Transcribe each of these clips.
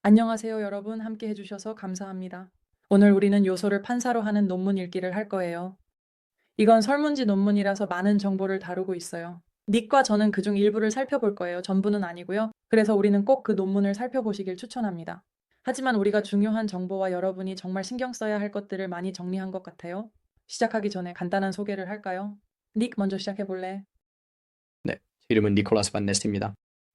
안녕하세요, 여러분. 함께 해주셔서 감사합니다. 오늘 우리는 요소를 판사로 하는 논문 읽기를 할 거예요. 이건 설문지 논문이라서 많은 정보를 다루고 있어요. 닉과 저는 그중 일부를 살펴볼 거예요. 전부는 아니고요. 그래서 우리는 꼭 그 논문을 살펴보시길 추천합니다. 하지만 우리가 중요한 정보와 여러분이 정말 신경 써야 할 것들을 많이 정리한 것 같아요. 시작하기 전에 간단한 소개를 할까요? 닉 먼저 시작해 볼래? 네, 제 이름은 니콜라스 반 네스트입니다.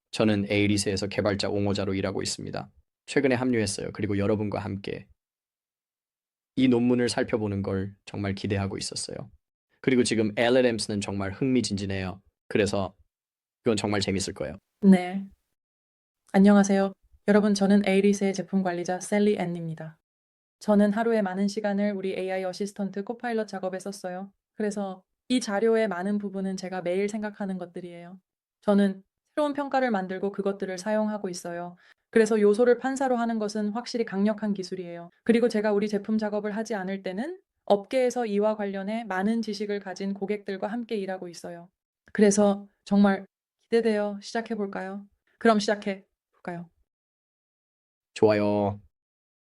저는 에이리스에서 개발자 옹호자로 일하고 있습니다. 최근에 합류했어요. 그리고 여러분과 함께 이 논문을 살펴보는 걸 정말 기대하고 있었어요. 그리고 지금 LLMs는 정말 흥미진진해요. 그래서 이건 정말 재밌을 거예요. 네. 안녕하세요. 여러분, 저는 에이리스의 제품 관리자 셀리 앤입니다. 저는 하루에 많은 시간을 우리 AI 어시스턴트 코파일럿 작업에 썼어요. 그래서 이 자료의 많은 부분은 제가 매일 생각하는 것들이에요. 저는 새로운 평가를 만들고 그것들을 사용하고 있어요. 그래서 요소를 판사로 하는 것은 확실히 강력한 기술이에요. 그리고 제가 우리 제품 작업을 하지 않을 때는 업계에서 이와 관련해 많은 지식을 가진 고객들과 함께 일하고 있어요. 그래서 정말 기대돼요. 시작해 볼까요? 그럼 시작해 볼까요? 좋아요.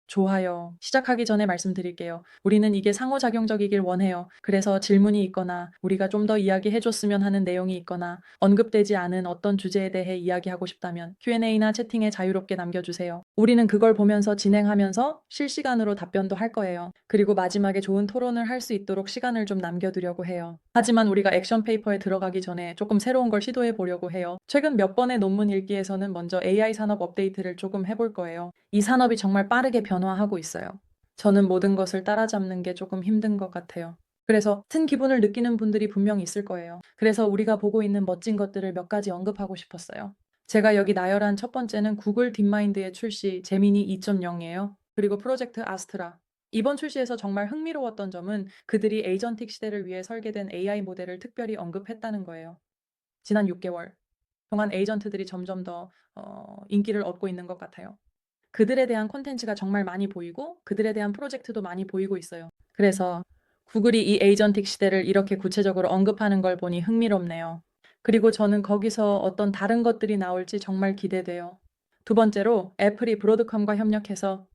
좋아요. 시작하기 전에 말씀드릴게요. 우리는 이게 상호작용적이길 원해요. 그래서 질문이 있거나 우리가 좀 더 이야기해줬으면 하는 내용이 있거나 언급되지 않은 어떤 주제에 대해 이야기하고 싶다면 Q&A나 채팅에 자유롭게 남겨주세요. 우리는 그걸 보면서 진행하면서 실시간으로 답변도 할 거예요. 그리고 마지막에 좋은 토론을 할 수 있도록 시간을 좀 남겨두려고 해요. 하지만 우리가 액션 페이퍼에 들어가기 전에 조금 새로운 걸 시도해 보려고 해요. 최근 몇 번의 논문 읽기에서는 먼저 AI 산업 업데이트를 조금 해볼 거예요. 이 산업이 정말 빠르게 변화하고 있어요. 저는 모든 것을 따라잡는 게 조금 힘든 것 같아요. 그래서 같은 기분을 느끼는 분들이 분명히 있을 거예요. 그래서 우리가 보고 있는 멋진 것들을 몇 가지 언급하고 싶었어요. 제가 여기 나열한 첫 번째는 구글 딥마인드의 출시 제미니 2.0이에요. 그리고 프로젝트 아스트라. 이번 출시에서 정말 흥미로웠던 점은 그들이 에이전틱 시대를 위해 설계된 AI 모델을 특별히 언급했다는 거예요. 지난 6개월 동안 에이전트들이 점점 더 인기를 얻고 있는 것 같아요. 그들에 대한 콘텐츠가 정말 많이 보이고 그들에 대한 프로젝트도 많이 보이고 있어요. 그래서 구글이 이 에이전틱 시대를 이렇게 구체적으로 언급하는 걸 보니 흥미롭네요. 그리고 저는 거기서 어떤 다른 것들이 나올지 정말 기대돼요. 두 번째로 애플이 브로드컴과 협력해서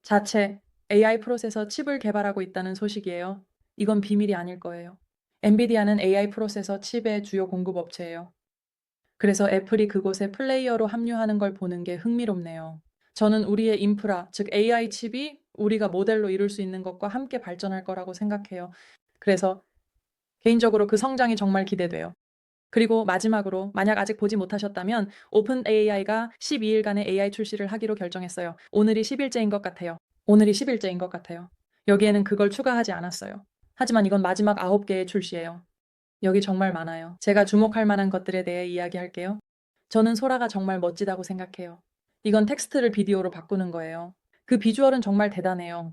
자체 AI 프로세서 칩을 개발하고 있다는 소식이에요. 이건 비밀이 아닐 거예요. 엔비디아는 AI 프로세서 칩의 주요 공급업체예요. 그래서 애플이 그곳에 플레이어로 합류하는 걸 보는 게 흥미롭네요. 저는 우리의 인프라, 즉 AI 칩이 우리가 모델로 이룰 수 있는 것과 함께 발전할 거라고 생각해요. 그래서 개인적으로 그 성장이 정말 기대돼요. 그리고 마지막으로 만약 아직 보지 못하셨다면 오픈 AI가 12일간의 AI 출시를 하기로 결정했어요. 오늘이 10일째인 것 같아요. 오늘이 10일째인 것 같아요. 여기에는 그걸 추가하지 않았어요. 하지만 이건 마지막 9개의 출시예요. 여기 정말 많아요. 제가 주목할 만한 것들에 대해 이야기할게요. 저는 소라가 정말 멋지다고 생각해요. 이건 텍스트를 비디오로 바꾸는 거예요. 그 비주얼은 정말 대단해요.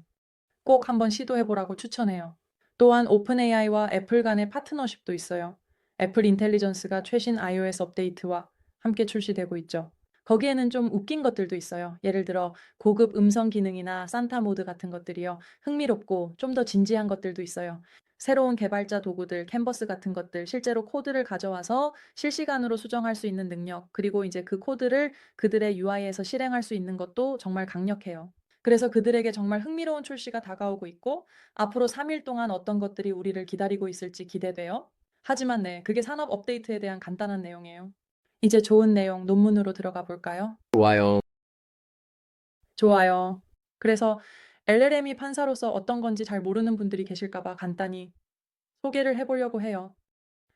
꼭 한번 시도해보라고 추천해요. 또한 오픈 AI와 애플 간의 파트너십도 있어요. 애플 인텔리전스가 최신 iOS 업데이트와 함께 출시되고 있죠. 거기에는 좀 웃긴 것들도 있어요. 예를 들어 고급 음성 기능이나 산타 모드 같은 것들이요. 흥미롭고 좀 더 진지한 것들도 있어요. 새로운 개발자 도구들, 캔버스 같은 것들, 실제로 코드를 가져와서 실시간으로 수정할 수 있는 능력, 그리고 이제 그 코드를 그들의 UI에서 실행할 수 있는 것도 정말 강력해요. 그래서 그들에게 정말 흥미로운 출시가 다가오고 있고 앞으로 3일 동안 어떤 것들이 우리를 기다리고 있을지 기대돼요. 하지만 네, 그게 산업 업데이트에 대한 간단한 내용이에요. 이제 좋은 내용 논문으로 들어가 볼까요? 좋아요. 좋아요. 그래서 LLM이 판사로서 어떤 건지 잘 모르는 분들이 계실까 봐 간단히 소개를 해보려고 해요.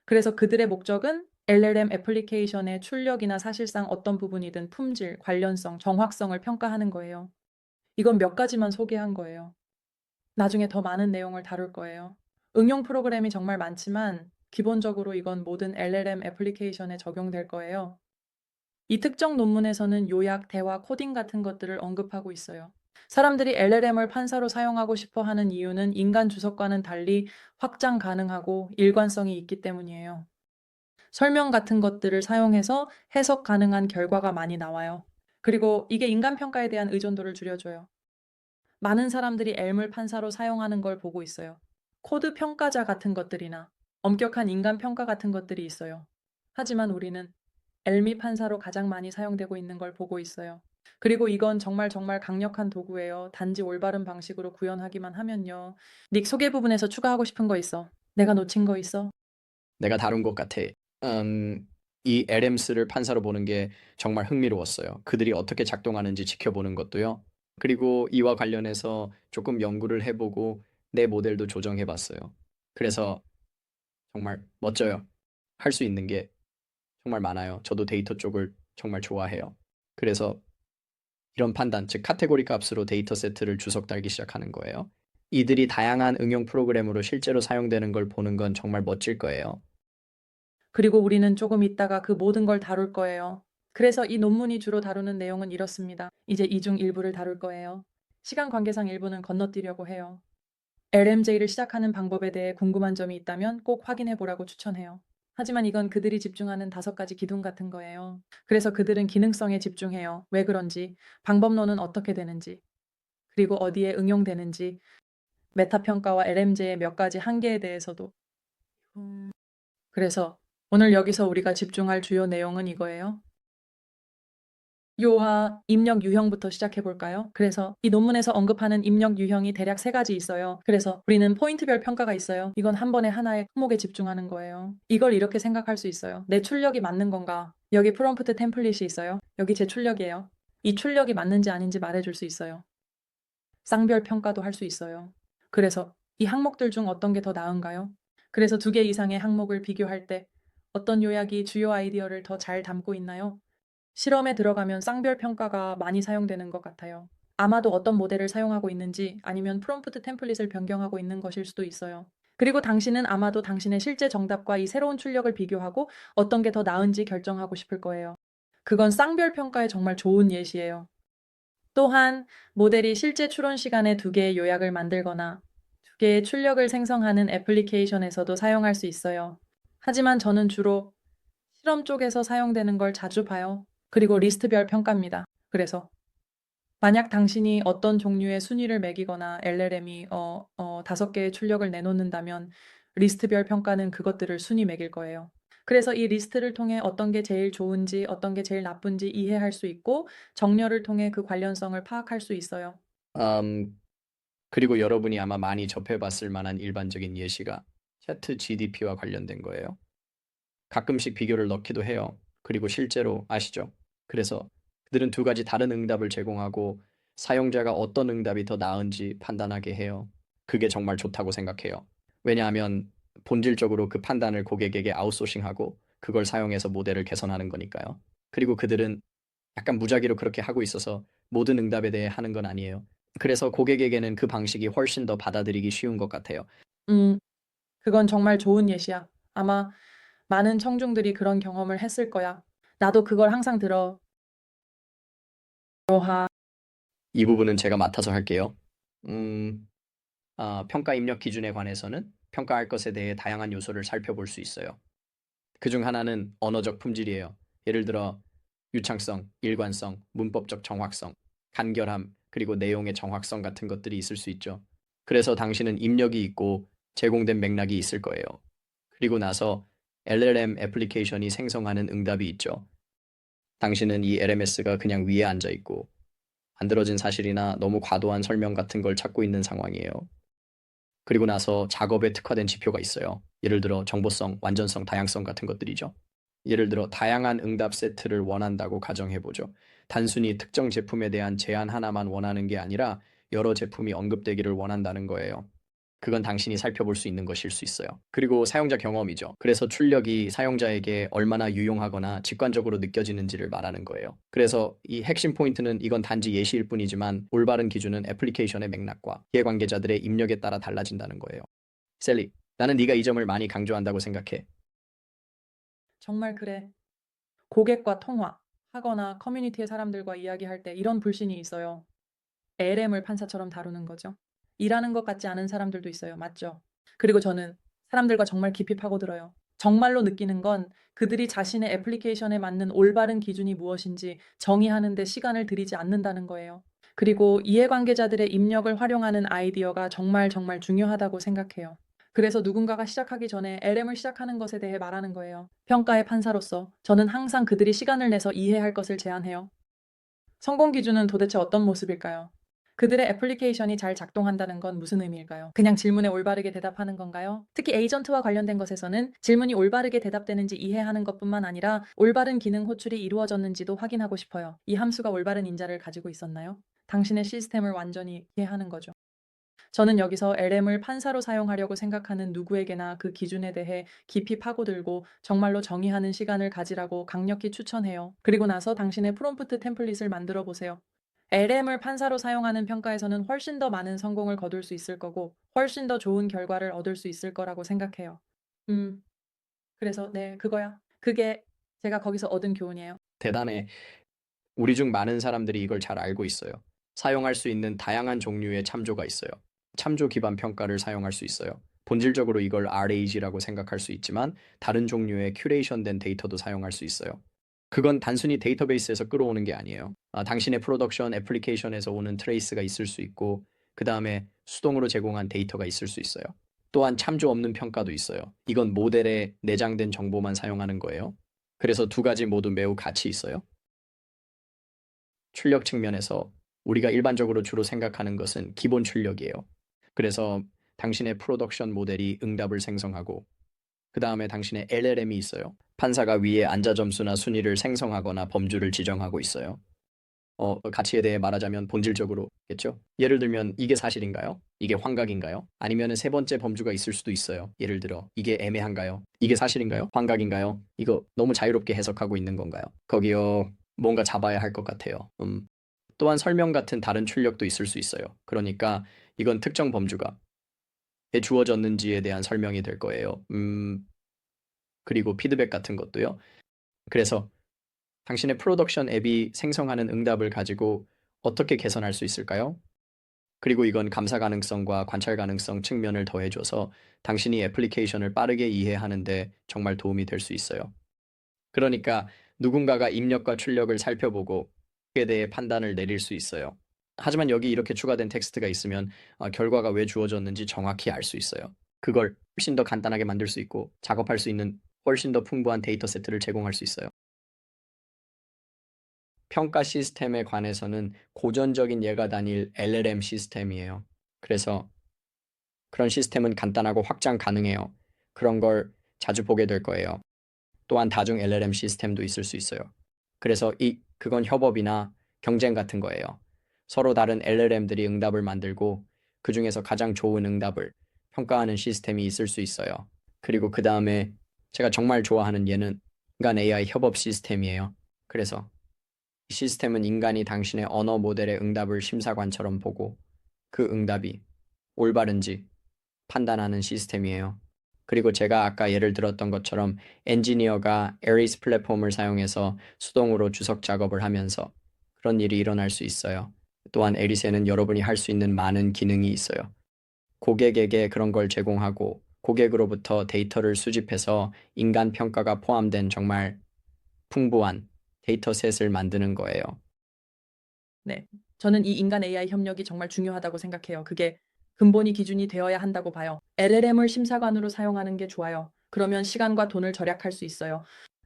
그래서 그들의 목적은 LLM 애플리케이션의 출력이나 사실상 어떤 부분이든 품질, 관련성, 정확성을 평가하는 거예요. 이건 몇 가지만 소개한 거예요. 나중에 더 많은 내용을 다룰 거예요. 응용 프로그램이 정말 많지만 기본적으로 이건 모든 LLM 애플리케이션에 적용될 거예요. 이 특정 논문에서는 요약, 대화, 코딩 같은 것들을 언급하고 있어요. 사람들이 LLM을 판사로 사용하고 싶어 하는 이유는 인간 주석과는 달리 확장 가능하고 일관성이 있기 때문이에요. 설명 같은 것들을 사용해서 해석 가능한 결과가 많이 나와요. 그리고 이게 인간 평가에 대한 의존도를 줄여줘요. 많은 사람들이 엘물 판사로 사용하는 걸 보고 있어요. 코드 평가자 같은 것들이나 엄격한 인간 평가 같은 것들이 있어요. 하지만 우리는 엘미 판사로 가장 많이 사용되고 있는 걸 보고 있어요. 그리고 이건 정말 정말 강력한 도구예요. 단지 올바른 방식으로 구현하기만 하면요. 닉 소개 부분에서 추가하고 싶은 거 있어. 내가 놓친 거 있어? 내가 다룬 것 같아. 이 LMS를 판사로 보는 게 정말 흥미로웠어요. 그들이 어떻게 작동하는지 지켜보는 것도요. 그리고 이와 관련해서 조금 연구를 해보고 내 모델도 조정해봤어요. 그래서 정말 멋져요. 할 수 있는 게 정말 많아요. 저도 데이터 쪽을 정말 좋아해요. 그래서 이런 판단, 즉 카테고리 값으로 데이터 세트를 주석 달기 시작하는 거예요. 이들이 다양한 응용 프로그램으로 실제로 사용되는 걸 보는 건 정말 멋질 거예요. 그리고 우리는 조금 있다가 그 모든 걸 다룰 거예요. 그래서 이 논문이 주로 다루는 내용은 이렇습니다. 이제 이 중 일부를 다룰 거예요. 시간 관계상 일부는 건너뛰려고 해요. LMJ를 시작하는 방법에 대해 궁금한 점이 있다면 꼭 확인해 보라고 추천해요. 하지만 이건 그들이 집중하는 5가지 기둥 같은 거예요. 그래서 그들은 기능성에 집중해요. 왜 그런지, 방법론은 어떻게 되는지, 그리고 어디에 응용되는지, 메타평가와 LMJ의 몇 가지 한계에 대해서도. 그래서 오늘 여기서 우리가 집중할 주요 내용은 이거예요. 요하, 입력 유형부터 시작해 볼까요? 그래서 이 논문에서 언급하는 입력 유형이 대략 3가지 있어요. 그래서 우리는 포인트별 평가가 있어요. 이건 한 번에 하나의 항목에 집중하는 거예요. 이걸 이렇게 생각할 수 있어요. 내 출력이 맞는 건가? 여기 프롬프트 템플릿이 있어요. 여기 제 출력이에요. 이 출력이 맞는지 아닌지 말해줄 수 있어요. 쌍별 평가도 할 수 있어요. 그래서 이 항목들 중 어떤 게 더 나은가요? 그래서 2개 이상의 항목을 비교할 때 어떤 요약이 주요 아이디어를 더 잘 담고 있나요? 실험에 들어가면 쌍별 평가가 많이 사용되는 것 같아요. 아마도 어떤 모델을 사용하고 있는지 아니면 프롬프트 템플릿을 변경하고 있는 것일 수도 있어요. 그리고 당신은 아마도 당신의 실제 정답과 이 새로운 출력을 비교하고 어떤 게 더 나은지 결정하고 싶을 거예요. 그건 쌍별 평가에 정말 좋은 예시예요. 또한 모델이 실제 추론 시간에 2개의 요약을 만들거나 2개의 출력을 생성하는 애플리케이션에서도 사용할 수 있어요. 하지만 저는 주로 실험 쪽에서 사용되는 걸 자주 봐요. 그리고 리스트별 평가입니다. 그래서 만약 당신이 어떤 종류의 순위를 매기거나 LLM이 5개의 출력을 내놓는다면 리스트별 평가는 그것들을 순위 매길 거예요. 그래서 이 리스트를 통해 어떤 게 제일 좋은지 어떤 게 제일 나쁜지 이해할 수 있고 정렬을 통해 그 관련성을 파악할 수 있어요. 그리고 여러분이 아마 많이 접해봤을 만한 일반적인 예시가 차트 GDP와 관련된 거예요. 가끔씩 비교를 넣기도 해요. 그리고 실제로 아시죠? 그래서 그들은 2가지 다른 응답을 제공하고 사용자가 어떤 응답이 더 나은지 판단하게 해요. 그게 정말 좋다고 생각해요. 왜냐하면 본질적으로 그 판단을 고객에게 아웃소싱하고 그걸 사용해서 모델을 개선하는 거니까요. 그리고 그들은 약간 무작위로 그렇게 하고 있어서 모든 응답에 대해 하는 건 아니에요. 그래서 고객에게는 그 방식이 훨씬 더 받아들이기 쉬운 것 같아요. 음, 그건 정말 좋은 예시야. 아마 많은 청중들이 그런 경험을 했을 거야. 나도 그걸 항상 들어. 로하. 이 부분은 제가 맡아서 할게요. 음, 평가 입력 기준에 관해서는 평가할 것에 대해 다양한 요소를 살펴볼 수 있어요. 그중 하나는 언어적 품질이에요. 예를 들어 유창성, 일관성, 문법적 정확성, 간결함, 그리고 내용의 정확성 같은 것들이 있을 수 있죠. 그래서 당신은 입력이 있고 제공된 맥락이 있을 거예요. 그리고 나서 LLM 애플리케이션이 생성하는 응답이 있죠. 당신은 이 LMS가 그냥 위에 앉아 있고 만들어진 사실이나 너무 과도한 설명 같은 걸 찾고 있는 상황이에요. 그리고 나서 작업에 특화된 지표가 있어요. 예를 들어 정보성, 완전성, 다양성 같은 것들이죠. 예를 들어 다양한 응답 세트를 원한다고 가정해보죠. 단순히 특정 제품에 대한 제안 하나만 원하는 게 아니라 여러 제품이 언급되기를 원한다는 거예요. 그건 당신이 살펴볼 수 있는 것일 수 있어요. 그리고 사용자 경험이죠. 그래서 출력이 사용자에게 얼마나 유용하거나 직관적으로 느껴지는지를 말하는 거예요. 그래서 이 핵심 포인트는 이건 단지 예시일 뿐이지만 올바른 기준은 애플리케이션의 맥락과 이해관계자들의 입력에 따라 달라진다는 거예요. 셀리, 나는 네가 이 점을 많이 강조한다고 생각해. 정말 그래. 고객과 통화하거나 커뮤니티의 사람들과 이야기할 때 이런 불신이 있어요. LM을 판사처럼 다루는 거죠. 일하는 것 같지 않은 사람들도 있어요. 맞죠? 그리고 저는 사람들과 정말 깊이 파고들어요. 정말로 느끼는 건 그들이 자신의 애플리케이션에 맞는 올바른 기준이 무엇인지 정의하는 데 시간을 들이지 않는다는 거예요. 그리고 이해관계자들의 입력을 활용하는 아이디어가 정말 정말 중요하다고 생각해요. 그래서 누군가가 시작하기 전에 LM을 시작하는 것에 대해 말하는 거예요. 평가의 판사로서 저는 항상 그들이 시간을 내서 이해할 것을 제안해요. 성공 기준은 도대체 어떤 모습일까요? 그들의 애플리케이션이 잘 작동한다는 건 무슨 의미일까요? 그냥 질문에 올바르게 대답하는 건가요? 특히 에이전트와 관련된 것에서는 질문이 올바르게 대답되는지 이해하는 것뿐만 아니라 올바른 기능 호출이 이루어졌는지도 확인하고 싶어요. 이 함수가 올바른 인자를 가지고 있었나요? 당신의 시스템을 완전히 이해하는 거죠. 저는 여기서 LM을 판사로 사용하려고 생각하는 누구에게나 그 기준에 대해 깊이 파고들고 정말로 정의하는 시간을 가지라고 강력히 추천해요. 그리고 나서 당신의 프롬프트 템플릿을 만들어 보세요. LM을 판사로 사용하는 평가에서는 훨씬 더 많은 성공을 거둘 수 있을 거고 훨씬 더 좋은 결과를 얻을 수 있을 거라고 생각해요. 음, 그래서 네, 그거야. 그게 제가 거기서 얻은 교훈이에요. 대단해. 우리 중 많은 사람들이 이걸 잘 알고 있어요. 사용할 수 있는 다양한 종류의 참조가 있어요. 참조 기반 평가를 사용할 수 있어요. 본질적으로 이걸 RAG라고 생각할 수 있지만 다른 종류의 큐레이션된 데이터도 사용할 수 있어요. 그건 단순히 데이터베이스에서 끌어오는 게 아니에요. 당신의 프로덕션 애플리케이션에서 오는 트레이스가 있을 수 있고 그 다음에 수동으로 제공한 데이터가 있을 수 있어요. 또한 참조 없는 평가도 있어요. 이건 모델에 내장된 정보만 사용하는 거예요. 그래서 두 가지 모두 매우 가치 있어요. 출력 측면에서 우리가 일반적으로 주로 생각하는 것은 기본 출력이에요. 그래서 당신의 프로덕션 모델이 응답을 생성하고 그 다음에 당신의 LLM이 있어요. 판사가 위에 앉아 점수나 순위를 생성하거나 범주를 지정하고 있어요. 가치에 대해 말하자면 본질적으로겠죠? 예를 들면 이게 사실인가요? 이게 환각인가요? 아니면 세 번째 범주가 있을 수도 있어요. 예를 들어 이게 애매한가요? 이게 사실인가요? 환각인가요? 이거 너무 자유롭게 해석하고 있는 건가요? 거기요 뭔가 잡아야 할 것 같아요. 또한 설명 같은 다른 출력도 있을 수 있어요. 그러니까 이건 특정 범주가 왜 주어졌는지에 대한 설명이 될 거예요. 그리고 피드백 같은 것도요. 그래서 당신의 프로덕션 앱이 생성하는 응답을 가지고 어떻게 개선할 수 있을까요? 그리고 이건 감사 가능성과 관찰 가능성 측면을 더해줘서 당신이 애플리케이션을 빠르게 이해하는데 정말 도움이 될 수 있어요. 그러니까 누군가가 입력과 출력을 살펴보고 그에 대해 판단을 내릴 수 있어요. 하지만 여기 이렇게 추가된 텍스트가 있으면 결과가 왜 주어졌는지 정확히 알 수 있어요. 그걸 훨씬 더 간단하게 만들 수 있고 작업할 수 있는 훨씬 더 풍부한 데이터 세트를 제공할 수 있어요. 평가 시스템에 관해서는 고전적인 예가 단일 LLM 시스템이에요. 그래서 그런 시스템은 간단하고 확장 가능해요. 그런 걸 자주 보게 될 거예요. 또한 다중 LLM 시스템도 있을 수 있어요. 그래서 그건 협업이나 경쟁 같은 거예요. 서로 다른 LLM들이 응답을 만들고 그 중에서 가장 좋은 응답을 평가하는 시스템이 있을 수 있어요. 그리고 그 다음에 제가 정말 좋아하는 예는 인간 AI 협업 시스템이에요. 그래서 이 시스템은 인간이 당신의 언어 모델의 응답을 심사관처럼 보고 그 응답이 올바른지 판단하는 시스템이에요. 그리고 제가 아까 예를 들었던 것처럼 엔지니어가 에리스 플랫폼을 사용해서 수동으로 주석 작업을 하면서 그런 일이 일어날 수 있어요. 또한 에리스에는 여러분이 할 수 있는 많은 기능이 있어요. 고객에게 그런 걸 제공하고 고객으로부터 데이터를 수집해서 인간 평가가 포함된 정말 풍부한 데이터셋을 만드는 거예요. 네. 저는 이 인간 AI 협력이 정말 중요하다고 생각해요. 그게 근본이 기준이 되어야 한다고 봐요. LLM을 심사관으로 사용하는 게 좋아요. 그러면 시간과 돈을 절약할 수 있어요.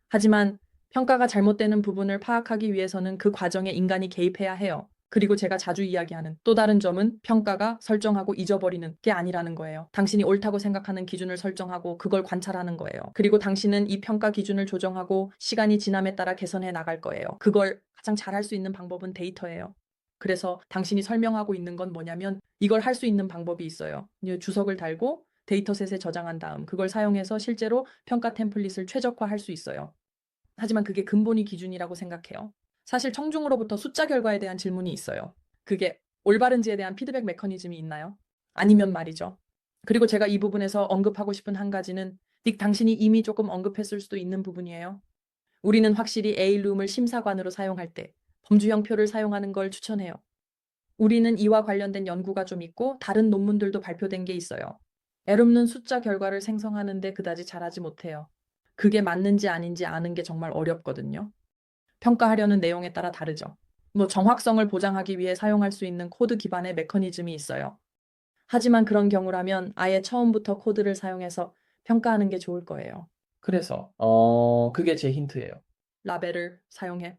하지만 평가가 잘못되는 부분을 파악하기 위해서는 그 과정에 인간이 개입해야 해요. 그리고 제가 자주 이야기하는 또 다른 점은 평가가 설정하고 잊어버리는 게 아니라는 거예요. 당신이 옳다고 생각하는 기준을 설정하고 그걸 관찰하는 거예요. 그리고 당신은 이 평가 기준을 조정하고 시간이 지남에 따라 개선해 나갈 거예요. 그걸 가장 잘할 수 있는 방법은 데이터예요. 그래서 당신이 설명하고 있는 건 뭐냐면 이걸 할 수 있는 방법이 있어요. 주석을 달고 데이터셋에 저장한 다음 그걸 사용해서 실제로 평가 템플릿을 최적화할 수 있어요. 하지만 그게 근본이 기준이라고 생각해요. 사실 청중으로부터 숫자 결과에 대한 질문이 있어요. 그게 올바른지에 대한 피드백 메커니즘이 있나요? 아니면 말이죠. 그리고 제가 이 부분에서 언급하고 싶은 한 가지는 닉 당신이 이미 조금 언급했을 수도 있는 부분이에요. 우리는 확실히 A룸을 심사관으로 사용할 때 범주형표를 사용하는 걸 추천해요. 우리는 이와 관련된 연구가 좀 있고 다른 논문들도 발표된 게 있어요. 에룸는 숫자 결과를 생성하는데 그다지 잘하지 못해요. 그게 맞는지 아닌지 아는 게 정말 어렵거든요. 평가하려는 내용에 따라 다르죠. 정확성을 보장하기 위해 사용할 수 있는 코드 기반의 메커니즘이 있어요. 하지만 그런 경우라면 아예 처음부터 코드를 사용해서 평가하는 게 좋을 거예요. 그래서 그게 제 힌트예요. 라벨을 사용해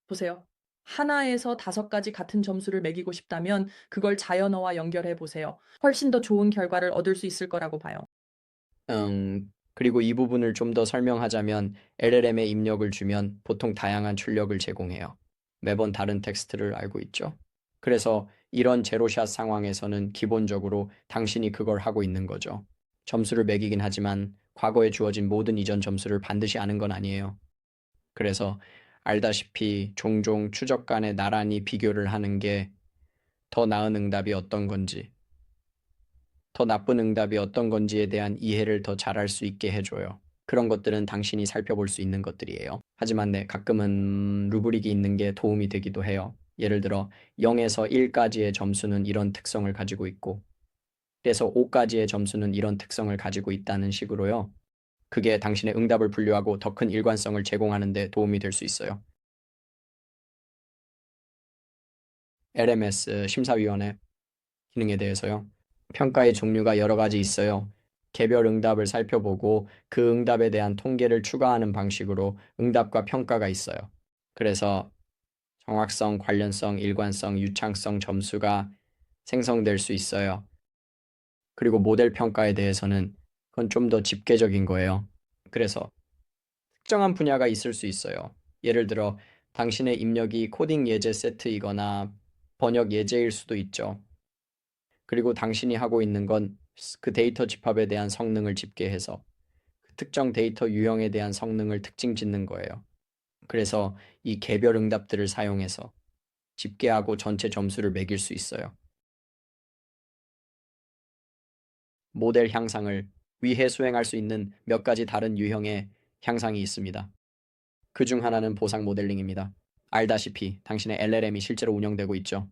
보세요. 하나에서 5가지 같은 점수를 매기고 싶다면 그걸 자연어와 연결해 보세요. 훨씬 더 좋은 결과를 얻을 수 있을 거라고 봐요. 그리고 이 부분을 좀 더 설명하자면 LLM에 입력을 주면 보통 다양한 출력을 제공해요. 매번 다른 텍스트를 알고 있죠. 그래서 이런 제로샷 상황에서는 기본적으로 당신이 그걸 하고 있는 거죠. 점수를 매기긴 하지만 과거에 주어진 모든 이전 점수를 반드시 아는 건 아니에요. 그래서 알다시피 종종 추적 간에 나란히 비교를 하는 게 더 나은 응답이 어떤 건지, 더 나쁜 응답이 어떤 건지에 대한 이해를 더 잘할 수 있게 해줘요. 그런 것들은 당신이 살펴볼 수 있는 것들이에요. 하지만 네, 가끔은 루브릭이 있는 게 도움이 되기도 해요. 예를 들어 0에서 1까지의 점수는 이런 특성을 가지고 있고, 그래서 5까지의 점수는 이런 특성을 가지고 있다는 식으로요. 그게 당신의 응답을 분류하고 더 큰 일관성을 제공하는 데 도움이 될 수 있어요. LMS 심사위원회 기능에 대해서요. 평가의 종류가 여러 가지 있어요. 개별 응답을 살펴보고 그 응답에 대한 통계를 추가하는 방식으로 응답과 평가가 있어요. 그래서 정확성, 관련성, 일관성, 유창성 점수가 생성될 수 있어요. 그리고 모델 평가에 대해서는 그건 좀 더 집계적인 거예요. 그래서 특정한 분야가 있을 수 있어요. 예를 들어 당신의 입력이 코딩 예제 세트이거나 번역 예제일 수도 있죠. 그리고 당신이 하고 있는 건 그 데이터 집합에 대한 성능을 집계해서 그 특정 데이터 유형에 대한 성능을 특징 짓는 거예요. 그래서 이 개별 응답들을 사용해서 집계하고 전체 점수를 매길 수 있어요. 모델 향상을 위해 수행할 수 있는 몇 가지 다른 유형의 향상이 있습니다. 그 중 하나는 보상 모델링입니다. 알다시피 당신의 LLM이 실제로 운영되고 있죠.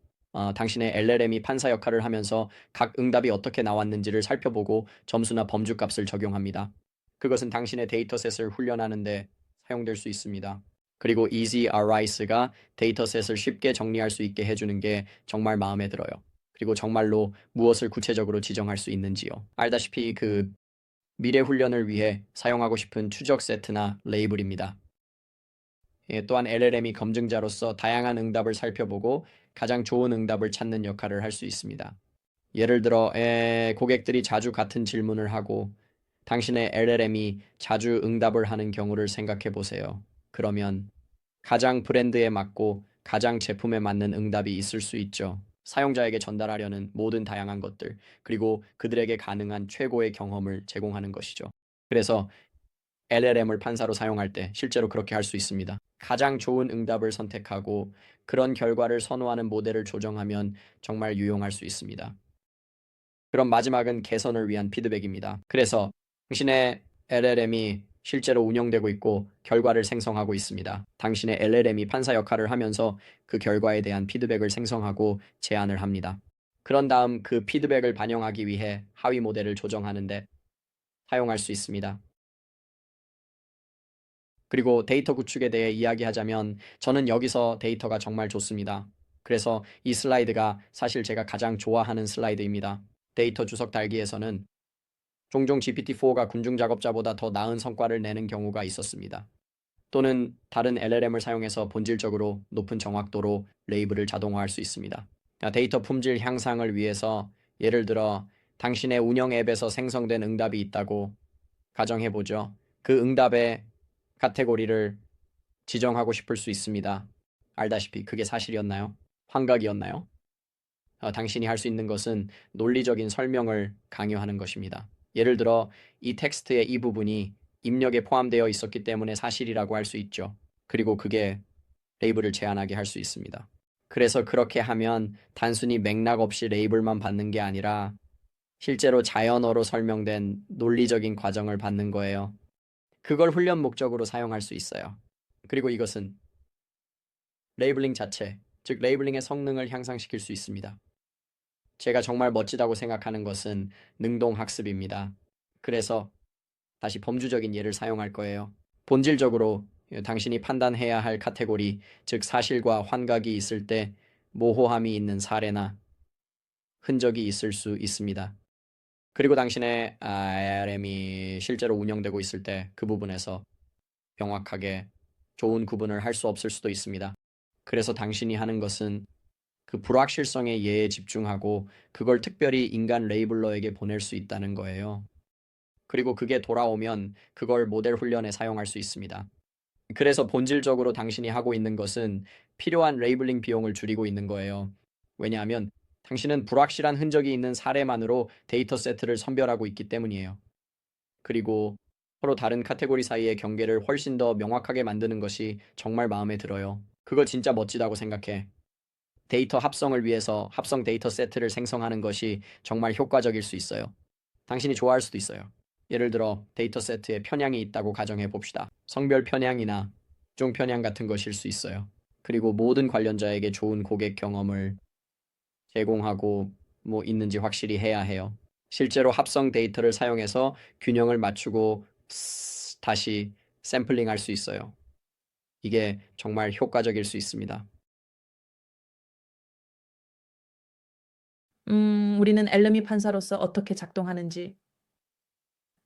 당신의 LLM이 판사 역할을 하면서 각 응답이 어떻게 나왔는지를 살펴보고 점수나 범주값을 적용합니다. 그것은 당신의 데이터셋을 훈련하는데 사용될 수 있습니다. 그리고 Easy Arise가 데이터셋을 쉽게 정리할 수 있게 해주는 게 정말 마음에 들어요. 그리고 정말로 무엇을 구체적으로 지정할 수 있는지요. 알다시피 그 미래 훈련을 위해 사용하고 싶은 추적 세트나 레이블입니다. 또한 LLM이 검증자로서 다양한 응답을 살펴보고 가장 좋은 응답을 찾는 역할을 할 수 있습니다. 예를 들어 고객들이 자주 같은 질문을 하고 당신의 LLM이 자주 응답을 하는 경우를 생각해 보세요. 그러면 가장 브랜드에 맞고 가장 제품에 맞는 응답이 있을 수 있죠. 사용자에게 전달하려는 모든 다양한 것들, 그리고 그들에게 가능한 최고의 경험을 제공하는 것이죠. 그래서 LLM을 판사로 사용할 때 실제로 그렇게 할 수 있습니다. 가장 좋은 응답을 선택하고 그런 결과를 선호하는 모델을 조정하면 정말 유용할 수 있습니다. 그럼 마지막은 개선을 위한 피드백입니다. 그래서 당신의 LLM이 실제로 운영되고 있고 결과를 생성하고 있습니다. 당신의 LLM이 판사 역할을 하면서 그 결과에 대한 피드백을 생성하고 제안을 합니다. 그런 다음 그 피드백을 반영하기 위해 하위 모델을 조정하는데 사용할 수 있습니다. 그리고 데이터 구축에 대해 이야기하자면 저는 여기서 데이터가 정말 좋습니다. 그래서 이 슬라이드가 사실 제가 가장 좋아하는 슬라이드입니다. 데이터 주석 달기에서는 종종 GPT-4가 군중 작업자보다 더 나은 성과를 내는 경우가 있었습니다. 또는 다른 LLM을 사용해서 본질적으로 높은 정확도로 레이블을 자동화할 수 있습니다. 데이터 품질 향상을 위해서 예를 들어 당신의 운영 앱에서 생성된 응답이 있다고 가정해보죠. 그 응답의 카테고리를 지정하고 싶을 수 있습니다. 알다시피 그게 사실이었나요? 환각이었나요? 당신이 할 수 있는 것은 논리적인 설명을 강요하는 것입니다. 예를 들어 이 텍스트의 이 부분이 입력에 포함되어 있었기 때문에 사실이라고 할 수 있죠. 그리고 그게 레이블을 제한하게 할 수 있습니다. 그래서 그렇게 하면 단순히 맥락 없이 레이블만 받는 게 아니라 실제로 자연어로 설명된 논리적인 과정을 받는 거예요. 그걸 훈련 목적으로 사용할 수 있어요. 그리고 이것은 레이블링 자체, 즉 레이블링의 성능을 향상시킬 수 있습니다. 제가 정말 멋지다고 생각하는 것은 능동학습입니다. 그래서 다시 범주적인 예를 사용할 거예요. 본질적으로 당신이 판단해야 할 카테고리, 즉 사실과 환각이 있을 때 모호함이 있는 사례나 흔적이 있을 수 있습니다. 그리고 당신의 RM이 실제로 운영되고 있을 때 그 부분에서 명확하게 좋은 구분을 할 수 없을 수도 있습니다. 그래서 당신이 하는 것은 그 불확실성의 예에 집중하고 그걸 특별히 인간 레이블러에게 보낼 수 있다는 거예요. 그리고 그게 돌아오면 그걸 모델 훈련에 사용할 수 있습니다. 그래서 본질적으로 당신이 하고 있는 것은 필요한 레이블링 비용을 줄이고 있는 거예요. 왜냐하면 당신은 불확실한 흔적이 있는 사례만으로 데이터 세트를 선별하고 있기 때문이에요. 그리고 서로 다른 카테고리 사이의 경계를 훨씬 더 명확하게 만드는 것이 정말 마음에 들어요. 그거 진짜 멋지다고 생각해. 데이터 합성을 위해서 합성 데이터 세트를 생성하는 것이 정말 효과적일 수 있어요. 당신이 좋아할 수도 있어요. 예를 들어 데이터 세트에 편향이 있다고 가정해 봅시다. 성별 편향이나 종 편향 같은 것일 수 있어요. 그리고 모든 관련자에게 좋은 고객 경험을 제공하고 있는지 확실히 해야 해요. 실제로 합성 데이터를 사용해서 균형을 맞추고 다시 샘플링 할 수 있어요. 이게 정말 효과적일 수 있습니다. 우리는 엘르미 판사로서 어떻게 작동하는지,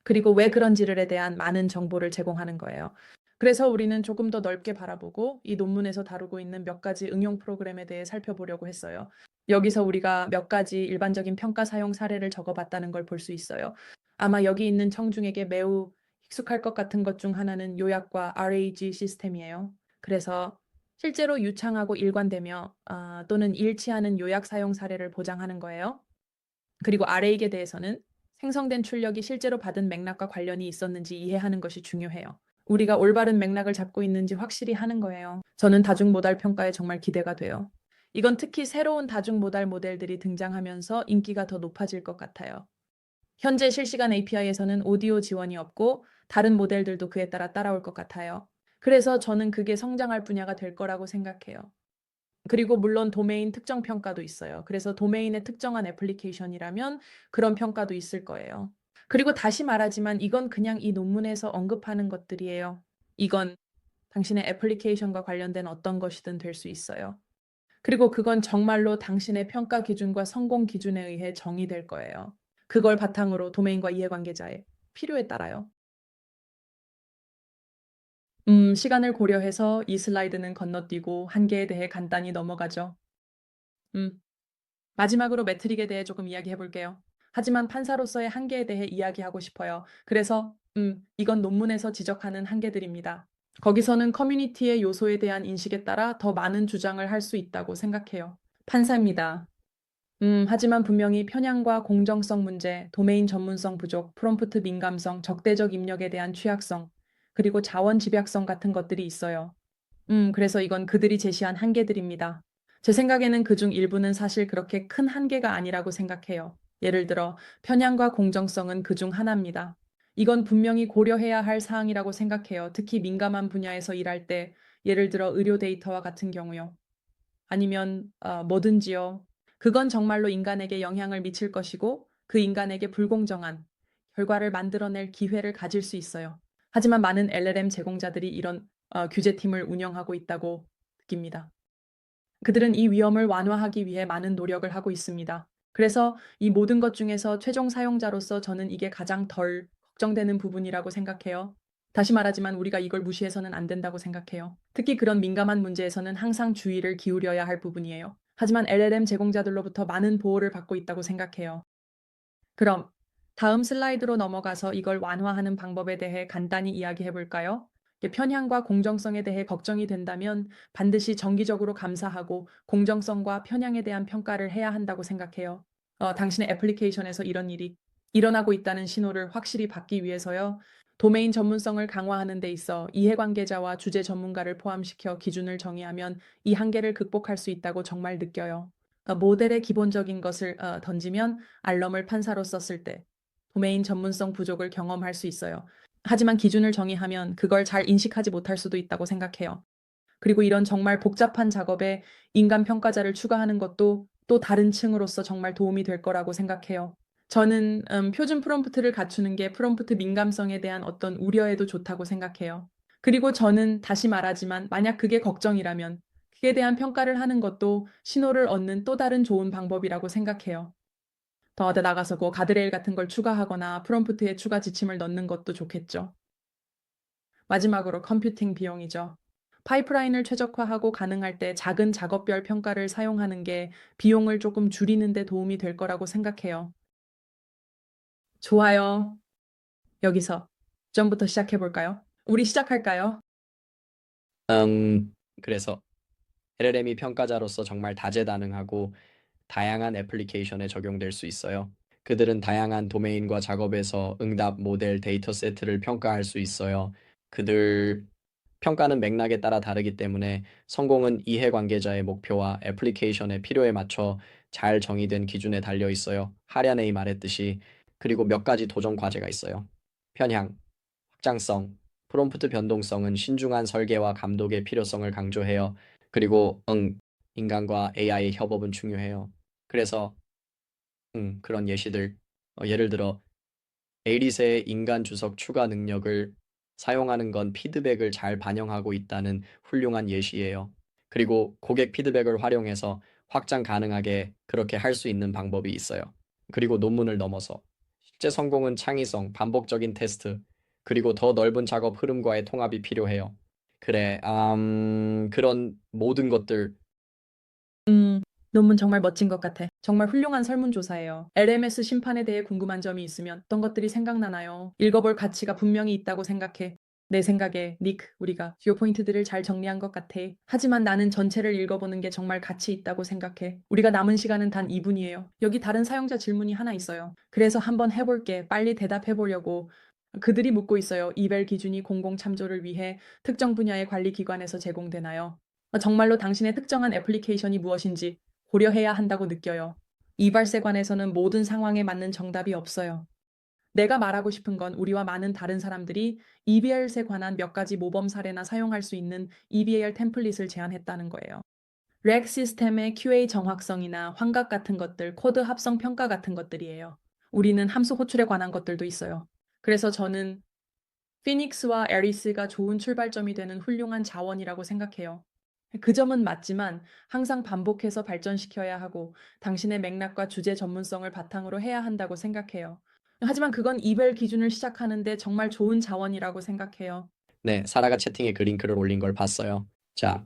그리고 왜 그런지를 대한 많은 정보를 제공하는 거예요. 그래서 우리는 조금 더 넓게 바라보고 이 논문에서 다루고 있는 몇 가지 응용 프로그램에 대해 살펴보려고 했어요. 여기서 우리가 몇 가지 일반적인 평가 사용 사례를 적어봤다는 걸 볼 수 있어요. 아마 여기 있는 청중에게 매우 익숙할 것 같은 것 중 하나는 요약과 RAG 시스템이에요. 그래서 실제로 유창하고 일관되며 또는 일치하는 요약 사용 사례를 보장하는 거예요. 그리고 RA에 대해서는 생성된 출력이 실제로 받은 맥락과 관련이 있었는지 이해하는 것이 중요해요. 우리가 올바른 맥락을 잡고 있는지 확실히 하는 거예요. 저는 다중모달 평가에 정말 기대가 돼요. 이건 특히 새로운 다중모달 모델들이 등장하면서 인기가 더 높아질 것 같아요. 현재 실시간 API에서는 오디오 지원이 없고 다른 모델들도 그에 따라 따라올 것 같아요. 그래서 저는 그게 성장할 분야가 될 거라고 생각해요. 그리고 물론 도메인 특정 평가도 있어요. 그래서 도메인의 특정한 애플리케이션이라면 그런 평가도 있을 거예요. 그리고 다시 말하지만 이건 그냥 이 논문에서 언급하는 것들이에요. 이건 당신의 애플리케이션과 관련된 어떤 것이든 될 수 있어요. 그리고 그건 정말로 당신의 평가 기준과 성공 기준에 의해 정의될 거예요. 그걸 바탕으로 도메인과 이해관계자의 필요에 따라요. 시간을 고려해서 이 슬라이드는 건너뛰고 한계에 대해 간단히 넘어가죠. 음. 마지막으로 매트릭에 대해 조금 이야기해 볼게요. 하지만 판사로서의 한계에 대해 이야기하고 싶어요. 그래서, 이건 논문에서 지적하는 한계들입니다. 거기서는 커뮤니티의 요소에 대한 인식에 따라 더 많은 주장을 할 수 있다고 생각해요. 판사입니다. 하지만 분명히 편향과 공정성 문제, 도메인 전문성 부족, 프롬프트 민감성, 적대적 입력에 대한 취약성, 그리고 자원 집약성 같은 것들이 있어요. 그래서 이건 그들이 제시한 한계들입니다. 제 생각에는 그중 일부는 사실 그렇게 큰 한계가 아니라고 생각해요. 예를 들어, 편향과 공정성은 그중 하나입니다. 이건 분명히 고려해야 할 사항이라고 생각해요. 특히 민감한 분야에서 일할 때, 예를 들어 의료 데이터와 같은 경우요. 아니면 뭐든지요. 그건 정말로 인간에게 영향을 미칠 것이고 그 인간에게 불공정한 결과를 만들어낼 기회를 가질 수 있어요. 하지만 많은 LLM 제공자들이 이런 규제팀을 운영하고 있다고 느낍니다. 그들은 이 위험을 완화하기 위해 많은 노력을 하고 있습니다. 그래서 이 모든 것 중에서 최종 사용자로서 저는 이게 가장 덜 걱정되는 부분이라고 생각해요. 다시 말하지만 우리가 이걸 무시해서는 안 된다고 생각해요. 특히 그런 민감한 문제에서는 항상 주의를 기울여야 할 부분이에요. 하지만 LLM 제공자들로부터 많은 보호를 받고 있다고 생각해요. 그럼 다음 슬라이드로 넘어가서 이걸 완화하는 방법에 대해 간단히 이야기해 볼까요? 편향과 공정성에 대해 걱정이 된다면 반드시 정기적으로 감사하고 공정성과 편향에 대한 평가를 해야 한다고 생각해요. 당신의 애플리케이션에서 이런 일이 일어나고 있다는 신호를 확실히 받기 위해서요. 도메인 전문성을 강화하는 데 있어 이해관계자와 주제 전문가를 포함시켜 기준을 정의하면 이 한계를 극복할 수 있다고 정말 느껴요. 모델의 기본적인 것을 던지면 알럼을 판사로 썼을 때 도메인 전문성 부족을 경험할 수 있어요. 하지만 기준을 정의하면 그걸 잘 인식하지 못할 수도 있다고 생각해요. 그리고 이런 정말 복잡한 작업에 인간 평가자를 추가하는 것도 또 다른 층으로서 정말 도움이 될 거라고 생각해요. 저는 표준 프롬프트를 갖추는 게 프롬프트 민감성에 대한 어떤 우려에도 좋다고 생각해요. 그리고 저는 다시 말하지만 만약 그게 걱정이라면 그에 대한 평가를 하는 것도 신호를 얻는 또 다른 좋은 방법이라고 생각해요. 더 나아가서 뭐 가드레일 같은 걸 추가하거나 프롬프트에 추가 지침을 넣는 것도 좋겠죠. 마지막으로 컴퓨팅 비용이죠. 파이프라인을 최적화하고 가능할 때 작은 작업별 평가를 사용하는 게 비용을 조금 줄이는 데 도움이 될 거라고 생각해요. 좋아요. 여기서 점부터 시작해 볼까요? 우리 시작할까요? 그래서 LLM이 평가자로서 정말 다재다능하고 다양한 애플리케이션에 적용될 수 있어요. 그들은 다양한 도메인과 작업에서 응답 모델 데이터 세트를 평가할 수 있어요. 그들 평가는 맥락에 따라 다르기 때문에 성공은 이해관계자의 목표와 애플리케이션의 필요에 맞춰 잘 정의된 기준에 달려 있어요. 하랴네이 말했듯이. 그리고 몇 가지 도전 과제가 있어요. 편향, 확장성, 프롬프트 변동성은 신중한 설계와 감독의 필요성을 강조해요. 그리고 인간과 AI의 협업은 중요해요. 그래서 그런 예시들, 예를 들어 에이리스의 인간 주석 추가 능력을 사용하는 건 피드백을 잘 반영하고 있다는 훌륭한 예시예요. 그리고 고객 피드백을 활용해서 확장 가능하게 그렇게 할 수 있는 방법이 있어요. 그리고 논문을 넘어서 실제 성공은 창의성, 반복적인 테스트, 그리고 더 넓은 작업 흐름과의 통합이 필요해요. 그래, 그런 모든 것들. 논문 정말 멋진 것 같아. 정말 훌륭한 설문조사예요. LMS 심판에 대해 궁금한 점이 있으면 어떤 것들이 생각나나요? 읽어볼 가치가 분명히 있다고 생각해. 내 생각에, 닉, 우리가 주요 포인트들을 잘 정리한 것 같아. 하지만 나는 전체를 읽어보는 게 정말 가치 있다고 생각해. 우리가 남은 시간은 단 2분이에요. 여기 다른 사용자 질문이 하나 있어요. 그래서 한번 해볼게. 빨리 대답해보려고. 그들이 묻고 있어요. 이벨 기준이 공공 참조를 위해 특정 분야의 관리기관에서 제공되나요? 정말로 당신의 특정한 애플리케이션이 무엇인지 고려해야 한다고 느껴요. 이발세관에서는 모든 상황에 맞는 정답이 없어요. 내가 말하고 싶은 건 우리와 많은 다른 사람들이 EBL에 관한 몇 가지 모범 사례나 사용할 수 있는 EBL 템플릿을 제안했다는 거예요. 렉 시스템의 QA 정확성이나 환각 같은 것들, 코드 합성 평가 같은 것들이에요. 우리는 함수 호출에 관한 것들도 있어요. 그래서 저는 피닉스와 에리스가 좋은 출발점이 되는 훌륭한 자원이라고 생각해요. 그 점은 맞지만 항상 반복해서 발전시켜야 하고 당신의 맥락과 주제 전문성을 바탕으로 해야 한다고 생각해요. 하지만 그건 이별 기준을 시작하는데 정말 좋은 자원이라고 생각해요. 네, 사라가 채팅에 그 링크를 올린 걸 봤어요. 자,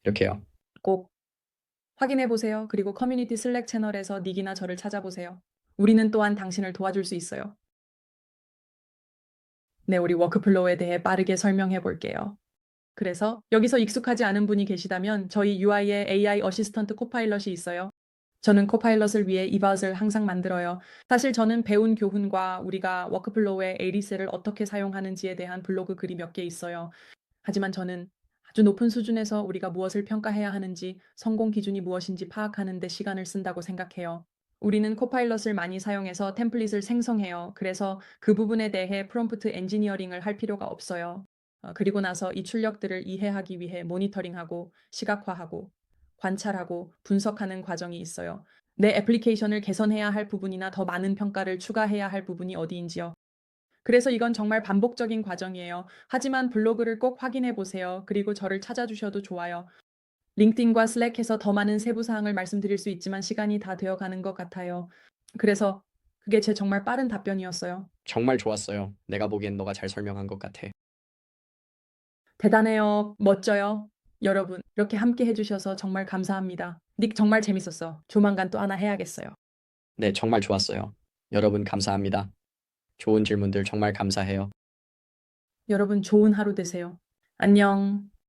이렇게요. 꼭 확인해 보세요. 그리고 커뮤니티 슬랙 채널에서 닉이나 저를 찾아보세요. 우리는 또한 당신을 도와줄 수 있어요. 네, 우리 워크플로우에 대해 빠르게 설명해 볼게요. 그래서 여기서 익숙하지 않은 분이 계시다면 저희 UI에 AI 어시스턴트 코파일럿이 있어요. 저는 코파일럿을 위해 이벗을 항상 만들어요. 사실 저는 배운 교훈과 우리가 워크플로우의 에이리스를 어떻게 사용하는지에 대한 블로그 글이 몇 개 있어요. 하지만 저는 아주 높은 수준에서 우리가 무엇을 평가해야 하는지, 성공 기준이 무엇인지 파악하는 데 시간을 쓴다고 생각해요. 우리는 코파일럿을 많이 사용해서 템플릿을 생성해요. 그래서 그 부분에 대해 프롬프트 엔지니어링을 할 필요가 없어요. 그리고 나서 이 출력들을 이해하기 위해 모니터링하고 시각화하고 관찰하고 분석하는 과정이 있어요. 내 애플리케이션을 개선해야 할 부분이나 더 많은 평가를 추가해야 할 부분이 어디인지요. 그래서 이건 정말 반복적인 과정이에요. 하지만 블로그를 꼭 확인해 보세요. 그리고 저를 찾아주셔도 좋아요. 링크드인과 슬랙에서 더 많은 세부 사항을 말씀드릴 수 있지만 시간이 다 되어 가는 것 같아요. 그래서 그게 제 정말 빠른 답변이었어요. 정말 좋았어요. 내가 보기엔 너가 잘 설명한 것 같아. 대단해요. 멋져요. 여러분, 이렇게 함께 해주셔서 정말 감사합니다. 닉 정말 재밌었어. 조만간 또 하나 해야겠어요. 네, 정말 좋았어요. 여러분 감사합니다. 좋은 질문들 정말 감사해요. 여러분 좋은 하루 되세요. 안녕.